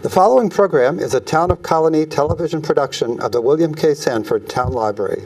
The following program is a Town of Colonie television production of the William K. Sanford Town Library.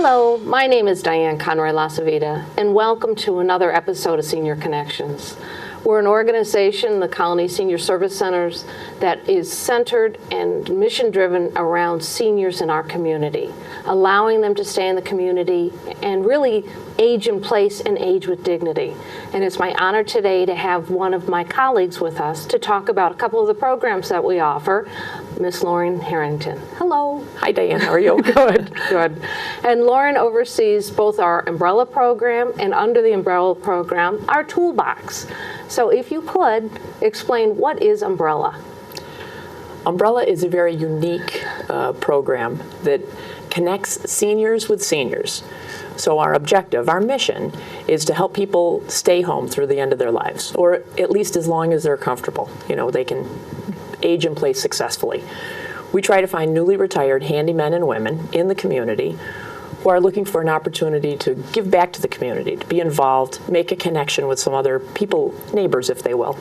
Hello, my name is Diane Conroy-LaCivita, and welcome to another episode of Senior Connections. We're an organization, the Colonie Senior Service Centers, that is centered and mission-driven around seniors in our community, allowing them to stay in the community and really age in place and age with dignity. And it's my honor today to have one of my colleagues with us to talk about a couple of the programs that we offer, Miss Lauren Harrington. Hello. Hi, Diane. How are you? Good, good. And Lauren oversees both our umbrella program and under the umbrella program, our toolbox. So if you could explain, what is umbrella? Umbrella is a very unique program that connects seniors with seniors. So our objective, our mission, is to help people stay home through the end of their lives, or at least as long as they're comfortable. You know, they can age in place successfully. We try to find newly retired handymen and women in the community who are looking for an opportunity to give back to the community, to be involved, make a connection with some other people, neighbors if they will,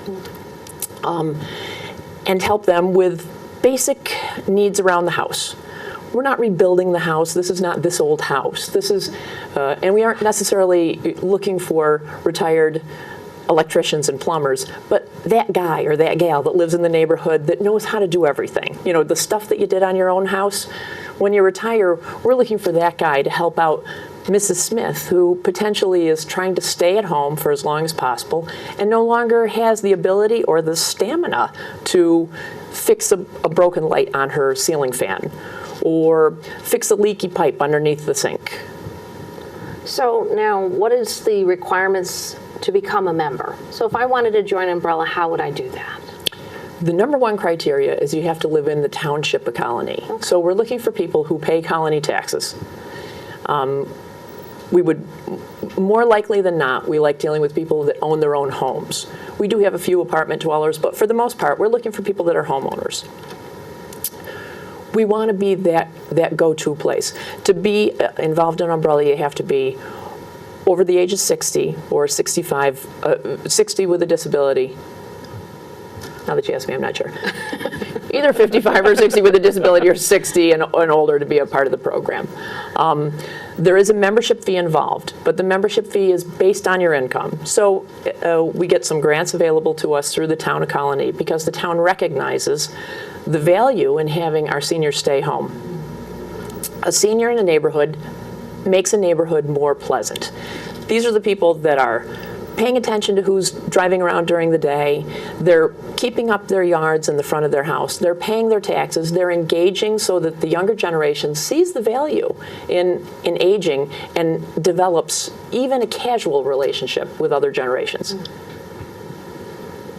and help them with basic needs around the house. We're not rebuilding the house. This is not this old house. This is, and we aren't necessarily looking for retired electricians and plumbers, but that guy or that gal that lives in the neighborhood that knows how to do everything. You know, the stuff that you did on your own house. When you retire, we're looking for that guy to help out Mrs. Smith, who potentially is trying to stay at home for as long as possible and no longer has the ability or the stamina to fix a broken light on her ceiling fan or fix a leaky pipe underneath the sink. So now, what is the requirements to become a member? So if I wanted to join Umbrella, how would I do that? The number one criteria is you have to live in the township of Colonie. Okay. So we're looking for people who pay Colonie taxes. We would, more likely than not, we like dealing with people that own their own homes. We do have a few apartment dwellers, but for the most part, we're looking for people that are homeowners. We want to be that go-to place. To be involved in Umbrella, you have to be over the age of 60 or 65, 60 with a disability. Now that you ask me, I'm not sure. Either 55 or 60 with a disability or 60 and older to be a part of the program. There is a membership fee involved, but the membership fee is based on your income. So we get some grants available to us through the town of Colonie because the town recognizes the value in having our seniors stay home. A senior in a neighborhood makes a neighborhood more pleasant. These are the people that are paying attention to who's driving around during the day. They're keeping up their yards in the front of their house. They're paying their taxes. They're engaging so that the younger generation sees the value in aging and develops even a casual relationship with other generations.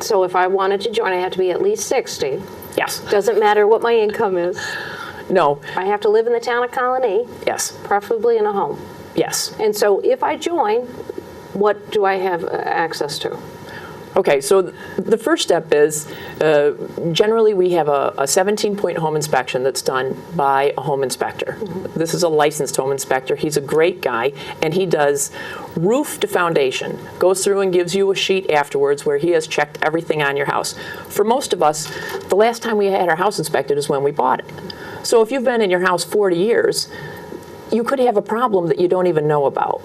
So if I wanted to join, I have to be at least 60. Yes. Doesn't matter what my income is. No. I have to live in the town of Colonie. Yes. Preferably in a home. Yes. And so if I join, what do I have access to? Okay, so the first step is generally we have a 17-point home inspection that's done by a home inspector. Mm-hmm. This is a licensed home inspector. He's a great guy, and he does roof to foundation, goes through and gives you a sheet afterwards where he has checked everything on your house. For most of us, the last time we had our house inspected is when we bought it. So if you've been in your house 40 years, you could have a problem that you don't even know about.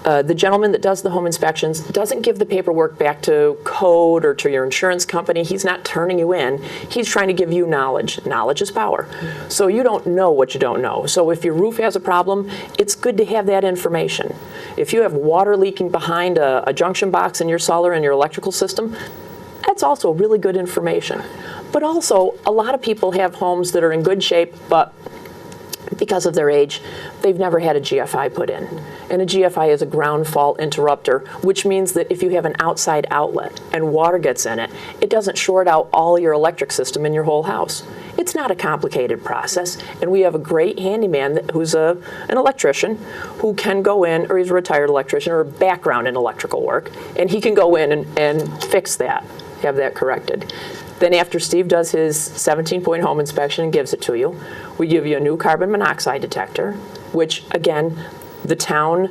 The gentleman that does the home inspections doesn't give the paperwork back to code or to your insurance company. He's not turning you in. He's trying to give you knowledge. Knowledge is power. So you don't know what you don't know. So if your roof has a problem, it's good to have that information. If you have water leaking behind a junction box in your cellar and your electrical system, that's also really good information. But also, a lot of people have homes that are in good shape, but because of their age, they've never had a GFI put in. And a GFI is a ground fault interrupter, which means that if you have an outside outlet and water gets in it, it doesn't short out all your electric system in your whole house. It's not a complicated process, and we have a great handyman who's an electrician who can go in, or he's a retired electrician or a background in electrical work, and he can go in and fix that, have that corrected. Then after Steve does his 17-point home inspection and gives it to you, we give you a new carbon monoxide detector, which again, the town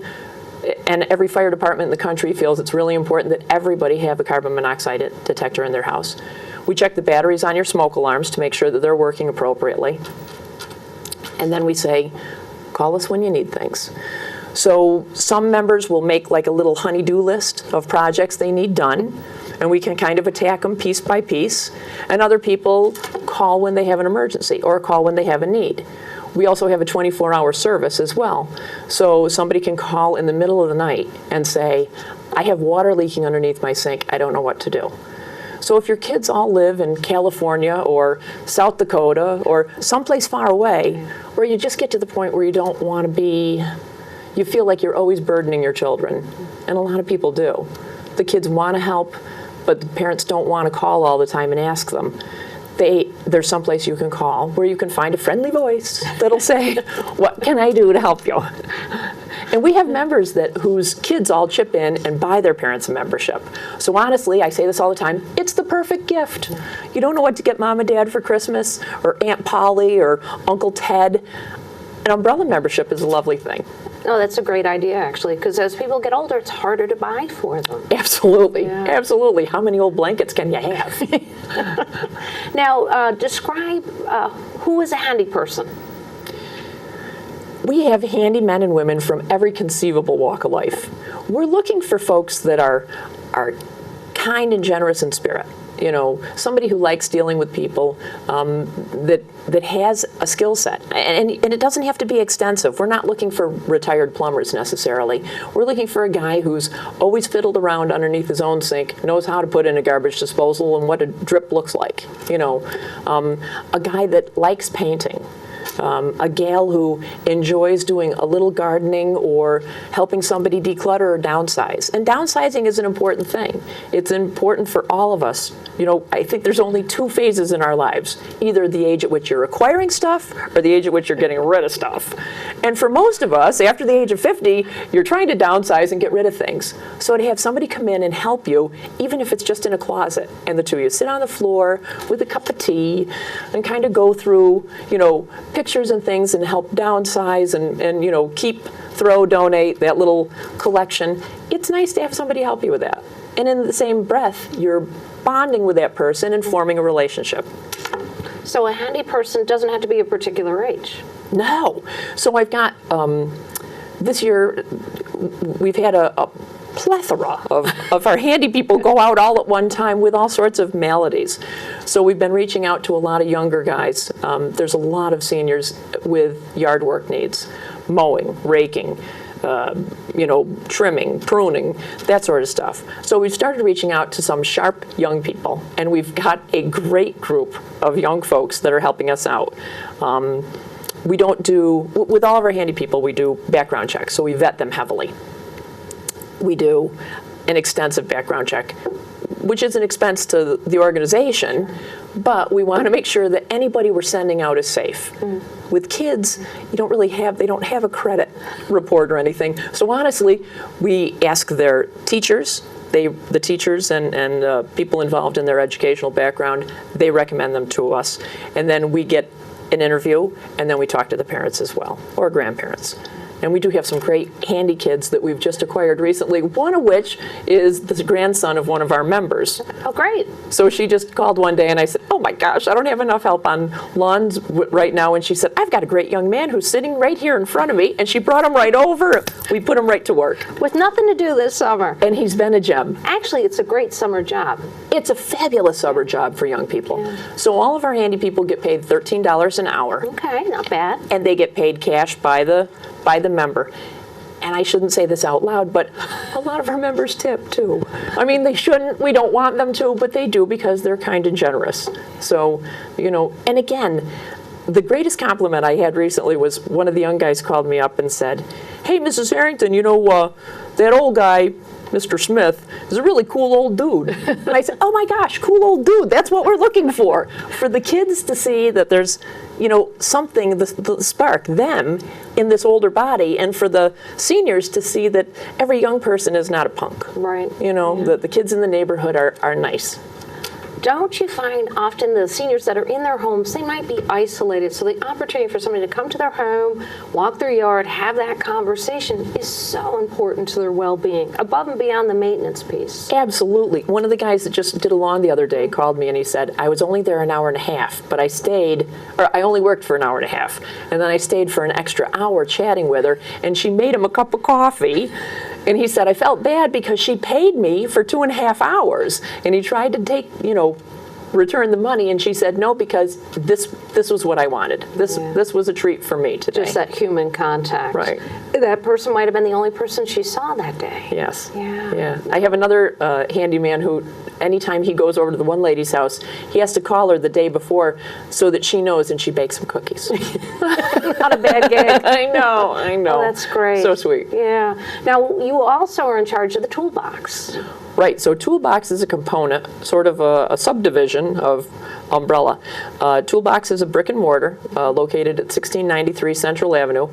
and every fire department in the country feels it's really important that everybody have a carbon monoxide detector in their house. We check the batteries on your smoke alarms to make sure that they're working appropriately. And then we say, call us when you need things. So some members will make like a little honey-do list of projects they need done, and we can kind of attack them piece by piece. And other people call when they have an emergency or call when they have a need. We also have a 24-hour service as well. So somebody can call in the middle of the night and say, I have water leaking underneath my sink, I don't know what to do. So if your kids all live in California or South Dakota or someplace far away, where you just get to the point where you don't want to be, you feel like you're always burdening your children, and a lot of people do. The kids want to help, but the parents don't want to call all the time and ask them. There's someplace you can call where you can find a friendly voice that'll say, what can I do to help you? And we have members whose kids all chip in and buy their parents a membership. So honestly, I say this all the time, it's the perfect gift. You don't know what to get mom and dad for Christmas, or Aunt Polly, or Uncle Ted. An umbrella membership is a lovely thing. No, that's a great idea, actually, because as people get older, it's harder to buy for them. Absolutely, Yeah. Absolutely. How many old blankets can you have? Now, describe who is a handy person. We have handy men and women from every conceivable walk of life. We're looking for folks that are kind and generous in spirit. You know, somebody who likes dealing with people, that has a skill set. And it doesn't have to be extensive. We're not looking for retired plumbers necessarily. We're looking for a guy who's always fiddled around underneath his own sink, knows how to put in a garbage disposal and what a drip looks like. You know, a guy that likes painting. A gal who enjoys doing a little gardening or helping somebody declutter or downsize. And downsizing is an important thing. It's important for all of us. You know, I think there's only two phases in our lives, either the age at which you're acquiring stuff or the age at which you're getting rid of stuff. And for most of us, after the age of 50, you're trying to downsize and get rid of things. So to have somebody come in and help you, even if it's just in a closet, and the two of you sit on the floor with a cup of tea and kind of go through, you know, pictures and things and help downsize and you know, keep, throw, donate, that little collection. It's nice to have somebody help you with that. And in the same breath, you're bonding with that person and forming a relationship. So a handy person doesn't have to be a particular age. No. So I've got, this year, we've had a plethora of our handy people go out all at one time with all sorts of maladies. So we've been reaching out to a lot of younger guys. There's a lot of seniors with yard work needs, mowing, raking, you know, trimming, pruning, that sort of stuff. So we've started reaching out to some sharp young people, and we've got a great group of young folks that are helping us out. We don't do, with all of our handy people, we do background checks, so we vet them heavily. We do an extensive background check, which is an expense to the organization, but we want to make sure that anybody we're sending out is safe. With kids, they don't have a credit report or anything. So honestly, we ask their teachers, the teachers and people involved in their educational background, they recommend them to us. And then we get an interview, and then we talk to the parents as well, or grandparents. And we do have some great handy kids that we've just acquired recently, one of which is the grandson of one of our members. Oh, great. So she just called one day and I said, oh my gosh, I don't have enough help on lawns right now. And she said, I've got a great young man who's sitting right here in front of me. And she brought him right over. We put him right to work. With nothing to do this summer. And he's been a gem. Actually, it's a great summer job. It's a fabulous summer job for young people. Yeah. So all of our handy people get paid $13 an hour. Okay, not bad. And they get paid cash by the member. And I shouldn't say this out loud, but a lot of our members tip too. I mean, they shouldn't, we don't want them to, but they do because they're kind and generous. So, you know, and again, the greatest compliment I had recently was one of the young guys called me up and said, "Hey, Mrs. Harrington, that old guy, Mr. Smith, is a really cool old dude." And I said, "Oh my gosh, cool old dude, that's what we're looking for." For the kids to see that there's, something, the spark, them, in this older body, and for the seniors to see that every young person is not a punk. Right. That the kids in the neighborhood are nice. Don't you find often the seniors that are in their homes, they might be isolated, so the opportunity for somebody to come to their home, walk their yard, have that conversation is so important to their well-being, above and beyond the maintenance piece. Absolutely. One of the guys that just did a lawn the other day called me and he said, "I was only there an hour and a half, but I only worked for an hour and a half, and then I stayed for an extra hour chatting with her, and she made him a cup of coffee." And he said, "I felt bad because she paid me for 2.5 hours." And he tried to return the money, and she said, "No, because this was what I wanted. This was a treat for me today." Just that human contact. Right. That person might have been the only person she saw that day. Yes. Yeah. I have another handyman who, anytime he goes over to the one lady's house, he has to call her the day before so that she knows, and she bakes some cookies. Not a bad gig. I know. Oh, that's great. So sweet. Yeah. Now, you also are in charge of the toolbox. Right, so Toolbox is a component, sort of a subdivision of Umbrella. Toolbox is a brick and mortar located at 1693 Central Avenue.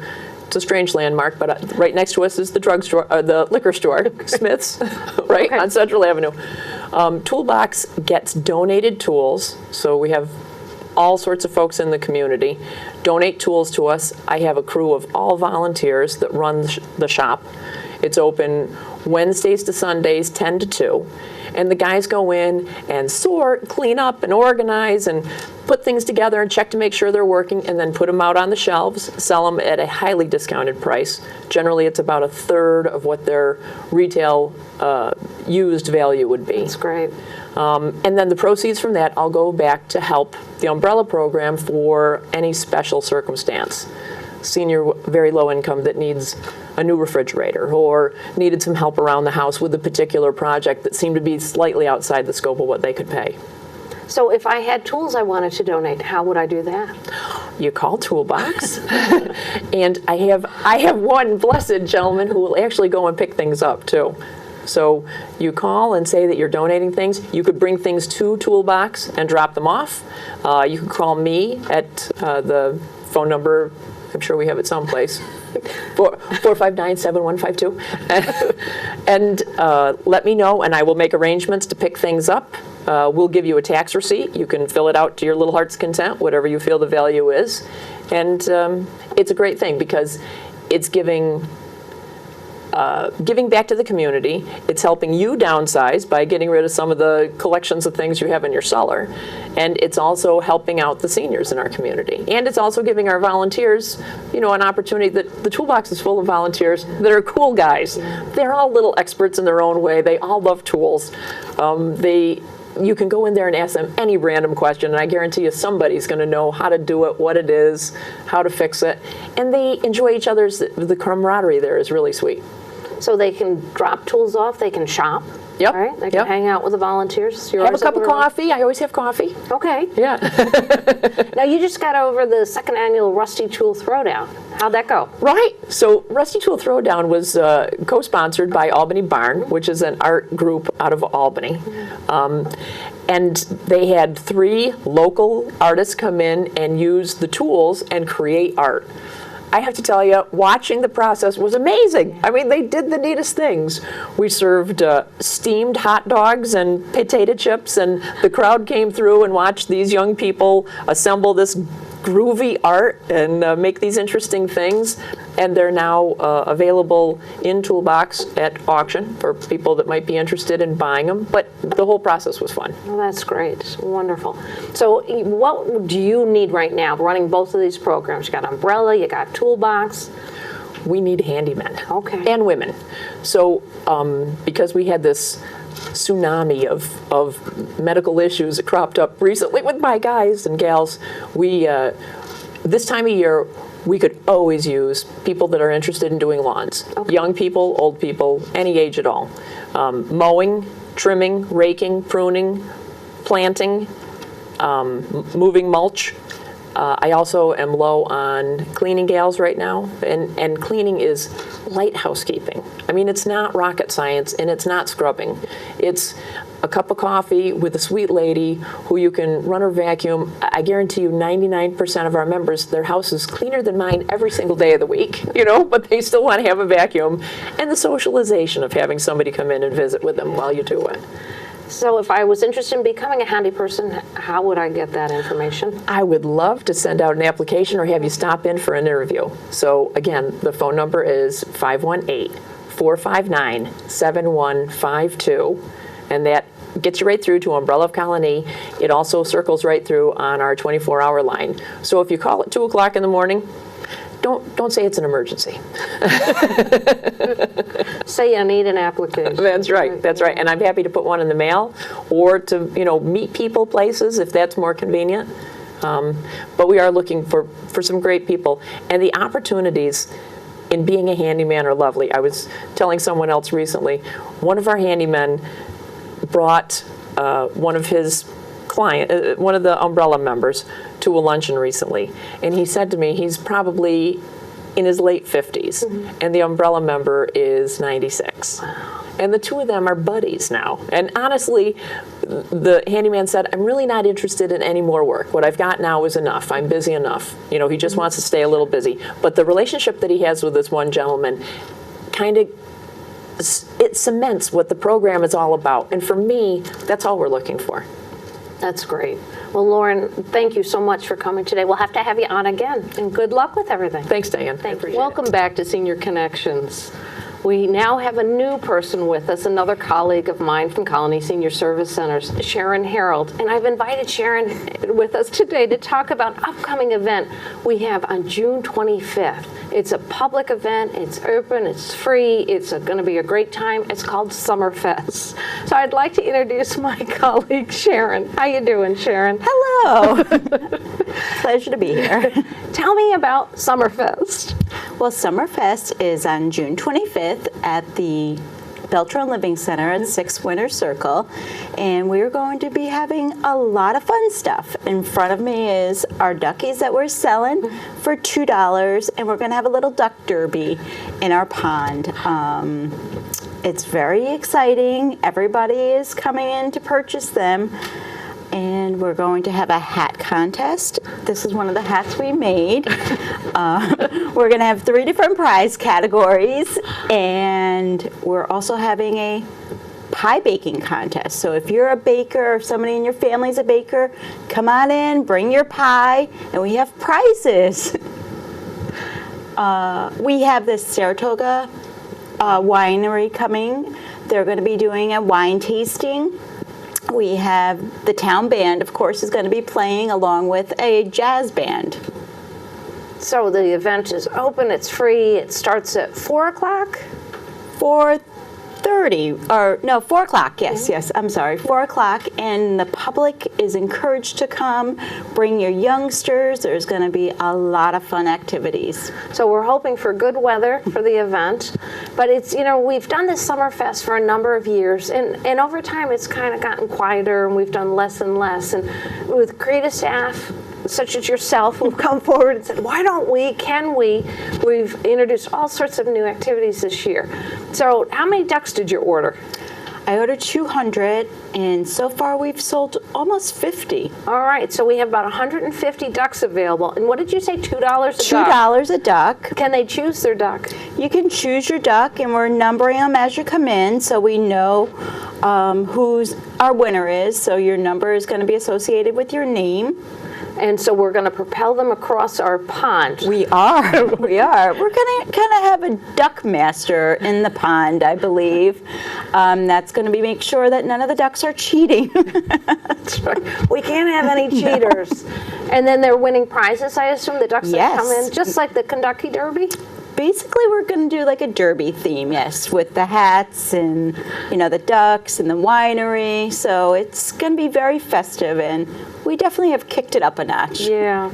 It's a strange landmark, but right next to us is the drugstore, the liquor store, Smith's, right, on Central Avenue. Toolbox gets donated tools, so we have all sorts of folks in the community donate tools to us. I have a crew of all volunteers that run the shop. It's open Wednesdays to Sundays, 10 to 2. And the guys go in and sort, clean up, and organize, and put things together and check to make sure they're working, and then put them out on the shelves, sell them at a highly discounted price. Generally, it's about a third of what their retail used value would be. That's great. And then the proceeds from that all go back to help the Umbrella program for any special circumstance. Senior, very low income that needs a new refrigerator or needed some help around the house with a particular project that seemed to be slightly outside the scope of what they could pay. So if I had tools I wanted to donate, how would I do that? You call Toolbox, and I have one blessed gentleman who will actually go and pick things up too. So you call and say that you're donating things. You could bring things to Toolbox and drop them off. You could call me at the phone number, I'm sure we have it someplace, 459-7152, and let me know, and I will make arrangements to pick things up. We'll give you a tax receipt. You can fill it out to your little heart's content, whatever you feel the value is. And it's a great thing because it's giving back to the community. It's helping you downsize by getting rid of some of the collections of things you have in your cellar. And it's also helping out the seniors in our community. And it's also giving our volunteers, an opportunity. That the Toolbox is full of volunteers that are cool guys. They're all little experts in their own way. They all love tools. You can go in there and ask them any random question, and I guarantee you somebody's going to know how to do it, what it is, how to fix it. And they enjoy each other's, the camaraderie there is really sweet. So they can drop tools off, they can shop. Yep. Right? They can hang out with the volunteers. Have a cup of coffee. I always have coffee. Okay. Yeah. Now you just got over the second annual Rusty Tool Throwdown. How'd that go? Right. So Rusty Tool Throwdown was co-sponsored by Albany Barn, which is an art group out of Albany. And they had 3 local artists come in and use the tools and create art. I have to tell you, watching the process was amazing. I mean, they did the neatest things. We served steamed hot dogs and potato chips, and the crowd came through and watched these young people assemble this groovy art and make these interesting things. And they're now available in Toolbox at auction for people that might be interested in buying them. But the whole process was fun. Well, that's great. Wonderful. So what do you need right now running both of these programs? You got Umbrella, you got Toolbox. We need handymen. Okay. And women. So because we had this tsunami of medical issues that cropped up recently with my guys and gals, we this time of year we could always use people that are interested in doing lawns. Okay. Young people, old people, any age at all. Mowing, trimming, raking, pruning, planting, moving mulch. I also am low on cleaning gals right now, and cleaning is light housekeeping. I mean, it's not rocket science, and it's not scrubbing. It's a cup of coffee with a sweet lady who you can run her vacuum. I guarantee you 99% of our members, their house is cleaner than mine every single day of the week, but they still want to have a vacuum. And the socialization of having somebody come in and visit with them while you do it. So if I was interested in becoming a handy person, how would I get that information? I would love to send out an application or have you stop in for an interview. So again, the phone number is 518-459-7152, and that gets you right through to Umbrella of Colonie. It also circles right through on our 24-hour line. So if you call at 2 o'clock in the morning, don't say it's an emergency. Say I need an application. That's right. That's right. And I'm happy to put one in the mail or to meet people places if that's more convenient. But we are looking for some great people, and the opportunities in being a handyman are lovely. I was telling someone else recently, one of our handymen brought one of his one of the Umbrella members to a luncheon recently, and he said to me he's probably in his late 50s, and the Umbrella member is 96. And the two of them are buddies now. And honestly, the handyman said, I'm really not interested in any more work. What I've got now is enough. I'm busy enough. He just wants to stay a little busy. But the relationship that he has with this one gentleman kind of, it cements what the program is all about. And for me, that's all we're looking for. That's great. Well, Lauren, thank you so much for coming today. We'll have to have you on again, and good luck with everything. Thanks, Diane. Thank you. Welcome back to Senior Connections. We now have a new person with us, another colleague of mine from Colonie Senior Service Centers, Sharon Herald. And I've invited Sharon with us today to talk about an upcoming event we have on June 25th. It's a public event. It's open. It's free. It's going to be a great time. It's called Summerfest. So I'd like to introduce my colleague, Sharon. How you doing, Sharon? Hello. Pleasure to be here. Tell me about Summerfest. Well, Summerfest is on June 25th at the Beltran Living Center at 6 Winter Circle, and we're going to be having a lot of fun stuff. In front of me is our duckies that we're selling for $2, and we're going to have a little duck derby in our pond. It's very exciting. Everybody is coming in to purchase them. And we're going to have a hat contest. This is one of the hats we made. We're going to have 3 different prize categories, and we're also having a pie baking contest. So if you're a baker or somebody in your family's a baker, come on in, bring your pie, and we have prizes. We have the Saratoga winery coming. They're going to be doing a wine tasting. We have the town band, of course, is going to be playing along with a jazz band. So the event is open, it's free, it starts at 4 o'clock? 4:30, or no, 4 o'clock, yes, I'm sorry, 4 o'clock, and the public is encouraged to come. Bring your youngsters. There's going to be a lot of fun activities. So we're hoping for good weather for the event, but it's, we've done this Summerfest for a number of years, and over time it's kind of gotten quieter, and we've done less and less, and with creative staff such as yourself who've come forward and said, why don't we, can we? We've introduced all sorts of new activities this year. So how many ducks did you order? I ordered 200, and so far we've sold almost 50. All right, so we have about 150 ducks available. And what did you say, $2 a duck? $2 a duck. Can they choose their duck? You can choose your duck, and we're numbering them as you come in, so we know who's our winner is. So your number is going to be associated with your name. And so we're going to propel them across our pond. We are. We are. We're going to kind of have a duck master in the pond, I believe. That's going to be make sure that none of the ducks are cheating. That's right. We can't have any cheaters. And then they're winning prizes, I assume, the ducks that come in, just like the Kentucky Derby? Basically, we're going to do like a derby theme, yes, with the hats and, the ducks and the winery. So it's going to be very festive, and we definitely have kicked it up a notch. Yeah.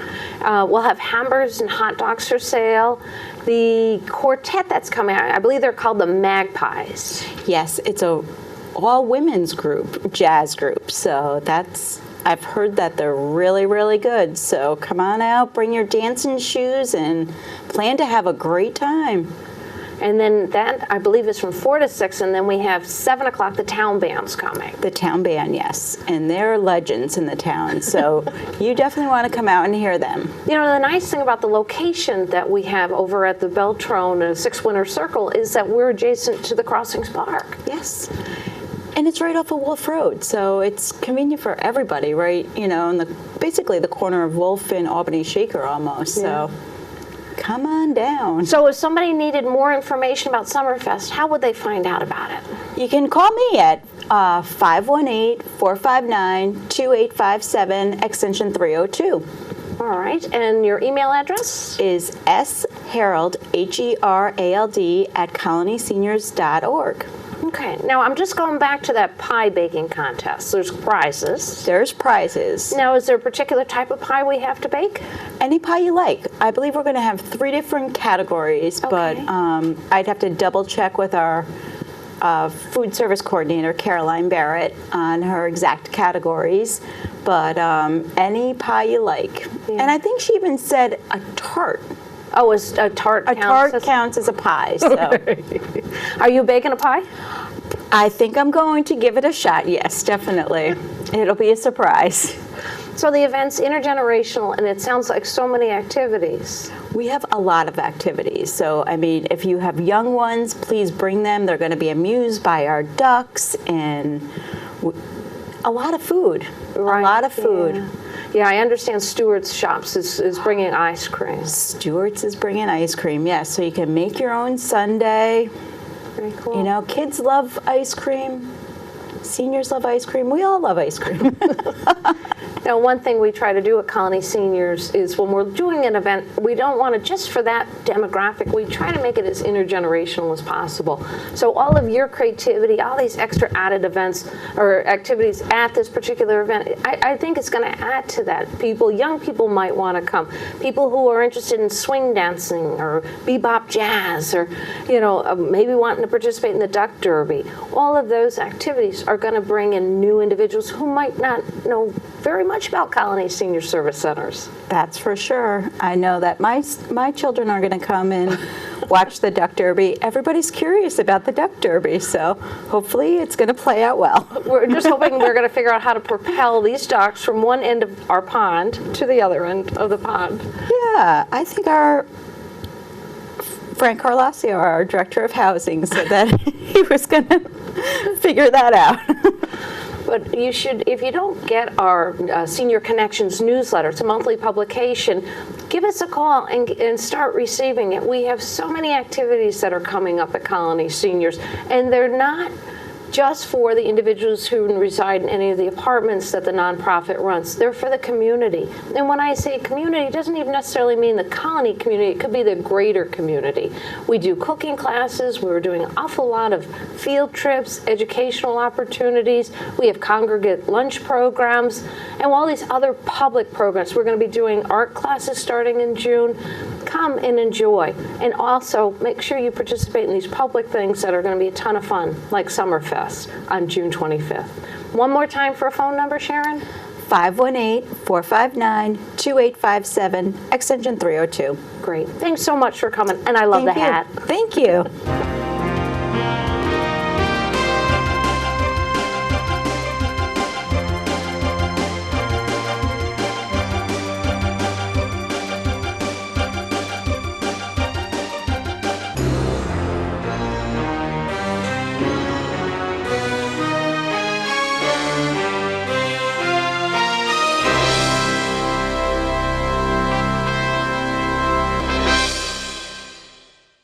We'll have hamburgers and hot dogs for sale. The quartet that's coming out, I believe they're called the Magpies. Yes, it's a all women's group, jazz group. So that's I've heard that they're really, really good. So come on out, bring your dancing shoes, and plan to have a great time. And then that, I believe, is from 4 to 6, and then we have 7 o'clock, the town band's coming. The town band, yes. And they're legends in the town. So you definitely want to come out and hear them. You know, the nice thing about the location that we have over at the Beltrone 6 Winter Circle is that we're adjacent to the Crossings Park. Yes. And it's right off of Wolf Road, so it's convenient for everybody, right? You know, in basically the corner of Wolf and Albany Shaker almost. Yeah. So come on down. So if somebody needed more information about Summerfest, how would they find out about it? You can call me at 518-459-2857, extension 302. All right, and your email address? Is sherald, Herald, at colonieseniors.org. Okay, now I'm just going back to that pie baking contest. There's prizes. There's prizes. Now, is there a particular type of pie we have to bake? Any pie you like. I believe we're going to have 3 different categories, but Okay. I'd have to double check with our food service coordinator, Caroline Barrett, on her exact categories. But any pie you like. Yeah. And I think she even said a tart. Oh, is a tart A counts tart as- counts as a pie, so Are you baking a pie? I think I'm going to give it a shot. Yes, definitely. It'll be a surprise. So the event's intergenerational, and it sounds like so many activities. We have a lot of activities. So, I mean, if you have young ones, please bring them. They're going to be amused by our ducks and a lot of food. Right, A lot of food. Yeah. Yeah, I understand Stewart's Shops is bringing ice cream. Stewart's is bringing ice cream, yes. So you can make your own sundae. Very cool. You know, kids love ice cream. Seniors love ice cream. We all love ice cream. Now, one thing we try to do at Colonie Seniors is when we're doing an event, we don't want to just for that demographic, we try to make it as intergenerational as possible. So all of your creativity, all these extra added events or activities at this particular event, I think it's going to add to that. Young people might want to come. People who are interested in swing dancing or bebop jazz or, you know, maybe wanting to participate in the duck derby. All of those activities are going to bring in new individuals who might not know very much about Colonie Senior Service Centers. That's for sure. I know that my children are going to come and watch the duck derby. Everybody's curious about the duck derby, so hopefully it's going to play out well. We're just hoping we're going to figure out how to propel these ducks from one end of our pond to the other end of the pond. Yeah, I think our Frank Carlasio, our director of housing, said that he was going to figure that out. But you should, if you don't get our Senior Connections newsletter, it's a monthly publication, give us a call and start receiving it. We have so many activities that are coming up at Colonie Seniors, and they're not just for the individuals who reside in any of the apartments that the nonprofit runs. They're for the community. And when I say community, it doesn't even necessarily mean the Colonie community. It could be the greater community. We do cooking classes. We're doing an awful lot of field trips, educational opportunities. We have congregate lunch programs, and all these other public programs. We're going to be doing art classes starting in June. Come and enjoy. And also, make sure you participate in these public things that are going to be a ton of fun, like Summerfest on June 25th. One more time for a phone number, Sharon? 518-459-2857, extension 302. Great. Thanks so much for coming, and I love the hat. Thank you.